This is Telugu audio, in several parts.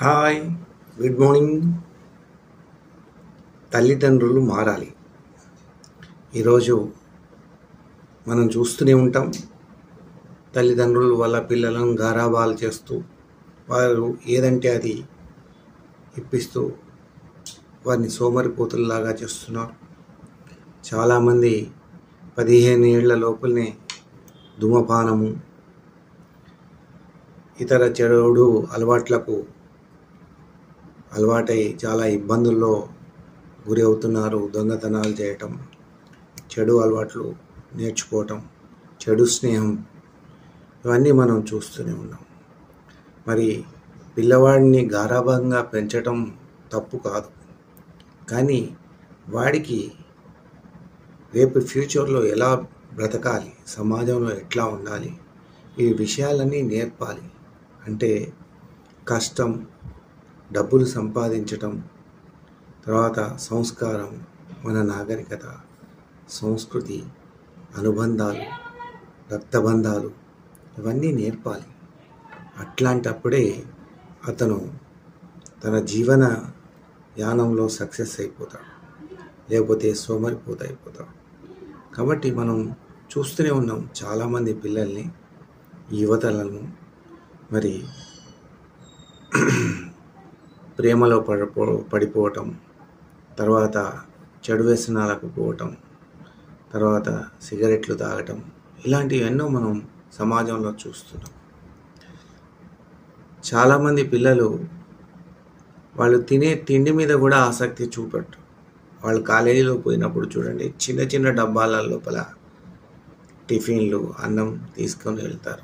Hi, good morning. తల్లిదండ్రులు మారాలి. ఈరోజు మనం చూస్తూనే ఉంటాం, తల్లిదండ్రులు వాళ్ళ పిల్లలను గారాబాలు చేస్తూ వారు ఏదంటే అది ఇప్పిస్తూ వారిని సోమరిపోతుల్లాగా చేస్తున్నారు. చాలామంది 15 ఏళ్ల లోపలనే ధూమపానము, ఇతర చెడు అలవాట్లకు అలవాటై చాలా ఇబ్బందుల్లో గురి అవుతున్నారు. దొంగతనాలు చేయటం, చెడు అలవాట్లు నేర్చుకోవటం, చెడు స్నేహం, ఇవన్నీ మనం చూస్తూనే ఉన్నాం. మరి పిల్లవాడిని గారాబంగా పెంచటం తప్పు కాదు, కానీ వాడికి రేపు ఫ్యూచర్లో ఎలా బ్రతకాలి, సమాజంలో ఎట్లా ఉండాలి, ఈ విషయాలన్నీ నేర్పాలి. అంటే కష్టం, డబ్బులు సంపాదించటం, తర్వాత సంస్కారం, మన నాగరికత, సంస్కృతి, అనుబంధాలు, రక్తబంధాలు, ఇవన్నీ నేర్పాలి. అట్లాంటప్పుడే అతను తన జీవన యానంలో సక్సెస్ అయిపోతాడు, లేకపోతే సోమరిపోత అయిపోతాడు. కాబట్టి మనం చూస్తూనే ఉన్నాం చాలామంది పిల్లల్ని, యువతలను మరి ప్రేమలో పడిపోవటం, తర్వాత చెడు వ్యసనాలకు పోవటం, తర్వాత సిగరెట్లు తాగటం, ఇలాంటివి ఎన్నో మనం సమాజంలో చూస్తున్నాం. చాలామంది పిల్లలు వాళ్ళు తినే తిండి మీద కూడా ఆసక్తి చూపెట్టు. వాళ్ళు కాలేజీలో పోయినప్పుడు చూడండి, చిన్న చిన్న డబ్బాల లోపల టిఫిన్లు, అన్నం తీసుకొని వెళ్తారు.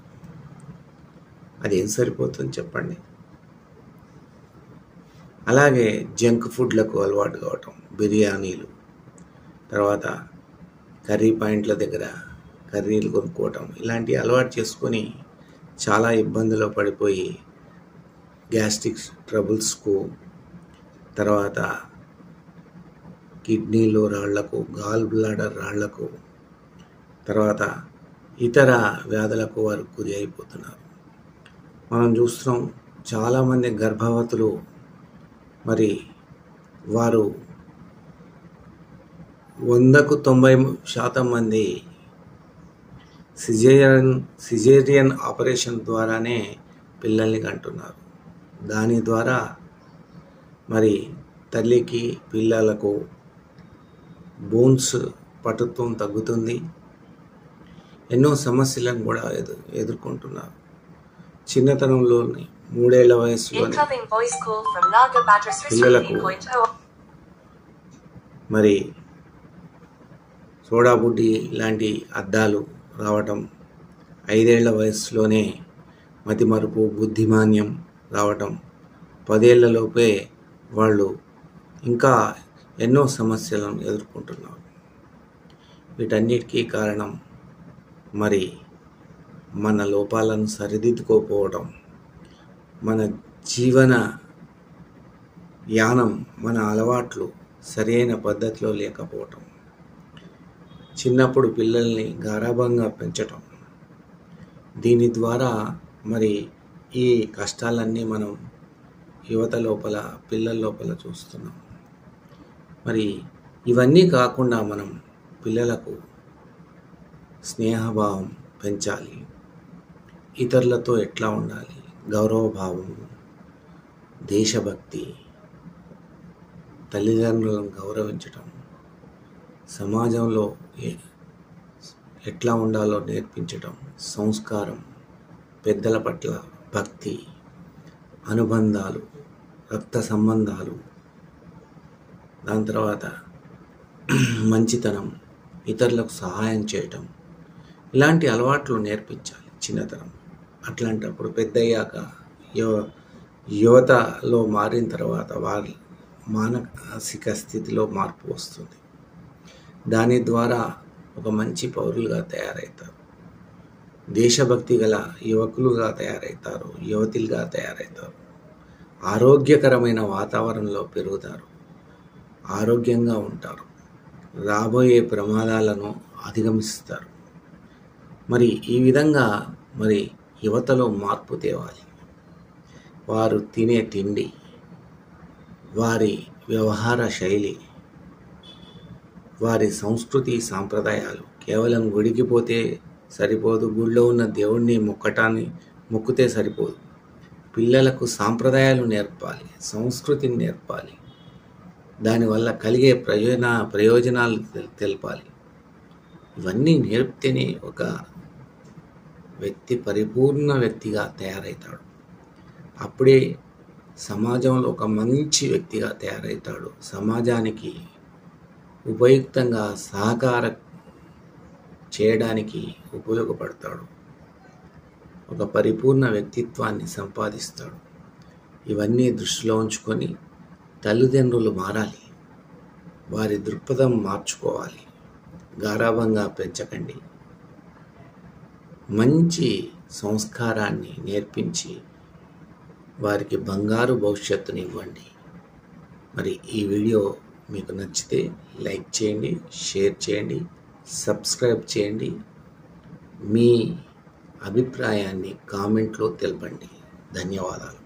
అది ఏం సరిపోతుంది చెప్పండి? అలాగే జంక్ ఫుడ్లకు అలవాటు కావటం, బిర్యానీలు, తర్వాత కర్రీ పాయింట్ల దగ్గర కర్రీలు కొనుక్కోవటం, ఇలాంటివి అలవాటు చేసుకొని చాలా ఇబ్బందులు పడిపోయి గ్యాస్ట్రిక్ ట్రబుల్స్కు, తర్వాత కిడ్నీలో రాళ్లకు, గాల్ బ్లాడర్ రాళ్లకు, తర్వాత ఇతర వ్యాధులకు వారు గురి అయిపోతున్నారు. మనం చూస్తున్నాం చాలామంది గర్భవతులు మరి వారు 100కు 90% మంది సిజేరియన్ ఆపరేషన్ ద్వారానే పిల్లల్ని కంటున్నారు. దాని ద్వారా మరి తల్లికి పిల్లలకు బోన్స్ పటుత్వం తగ్గుతుంది. ఎన్నో సమస్యలను కూడా ఎదుర్కొంటున్నారు. చిన్నతనంలోని 3 ఏళ్ల వయసులో పిల్లలకు మరి సోడా బుడ్డి లాంటి అద్దాలు రావటం, 5 ఏళ్ల వయసులోనే మతిమరుపు, బుద్ధిమాన్యం రావటం, 10 ఏళ్లలోపే వాళ్ళు ఇంకా ఎన్నో సమస్యలను ఎదుర్కొంటున్నారు. వీటన్నిటికీ కారణం మరి మన లోపాలను సరిదిద్దుకోకపోవడం, మన జీవన యానం, మన అలవాట్లు సరైన పద్ధతిలో లేకపోవటం, చిన్నప్పుడు పిల్లల్ని గారాబంగా పెంచటం, దీని ద్వారా మరి ఈ కష్టాలన్నీ మనం యువత లోపల, పిల్లల లోపల చూస్తున్నాం. మరి ఇవన్నీ కాకుండా మనం పిల్లలకు స్నేహభావం పెంచాలి, ఇతరులతో ఎట్లా ఉండాలి, గౌరవభావం, దేశభక్తి, తల్లిదండ్రులను గౌరవించటం, సమాజంలో ఎట్లా ఉండాలో నేర్పించటం, సంస్కారం, పెద్దల పట్ల భక్తి, అనుబంధాలు, రక్త సంబంధాలు, దాని తర్వాత మంచితనం, ఇతరులకు సహాయం చేయటం, ఇలాంటి అలవాట్లు నేర్పించాలి చిన్నతనం. అట్లాంటప్పుడు పెద్దయ్యాక యువతలో మారిన తర్వాత వారి మానసిక స్థితిలో మార్పు వస్తుంది. దాని ద్వారా ఒక మంచి పౌరులుగా తయారవుతారు, దేశభక్తి గల యువకులుగా తయారవుతారు, యువతులుగా తయారవుతారు, ఆరోగ్యకరమైన వాతావరణంలో పెరుగుతారు, ఆరోగ్యంగా ఉంటారు, రాబోయే ప్రమాదాలను అధిగమిస్తారు. మరి ఈ విధంగా మరి యువతలో మార్పు తేవాలి. వారు తినే తిండి, వారి వ్యవహార శైలి, వారి సంస్కృతి సాంప్రదాయాలు. కేవలం గుడికి పోతే సరిపోదు, గుడిలో ఉన్న దేవుణ్ణి మొక్కితే సరిపోదు. పిల్లలకు సాంప్రదాయాలు నేర్పాలి, సంస్కృతిని నేర్పాలి, దానివల్ల కలిగే ప్రయోజనాలు తెలపాలి. ఇవన్నీ నేర్పితేనే ఒక వ్యక్తి పరిపూర్ణ వ్యక్తిగా తయారవుతాడు. అప్పుడే సమాజంలో ఒక మంచి వ్యక్తిగా తయారవుతాడు. సమాజానికి ఉపయుక్తంగా సహకారం చేయడానికి ఉపయోగపడతాడు. ఒక పరిపూర్ణ వ్యక్తిత్వాన్ని సంపాదిస్తాడు. ఇవన్నీ దృష్టిలో ఉంచుకొని తల్లిదండ్రులు మారాలి, వారి దృక్పథం మార్చుకోవాలి. గారాబంగా పెంచకండి, మంచి సంస్కారాన్ని నేర్పించి వారికి బంగారు భవిష్యత్తుని ఇవ్వండి. మరి ఈ వీడియో మీకు నచ్చితే లైక్ చేయండి, షేర్ చేయండి, సబ్స్క్రైబ్ చేయండి. మీ అభిప్రాయాన్ని కామెంట్లో తెలపండి. ధన్యవాదాలు.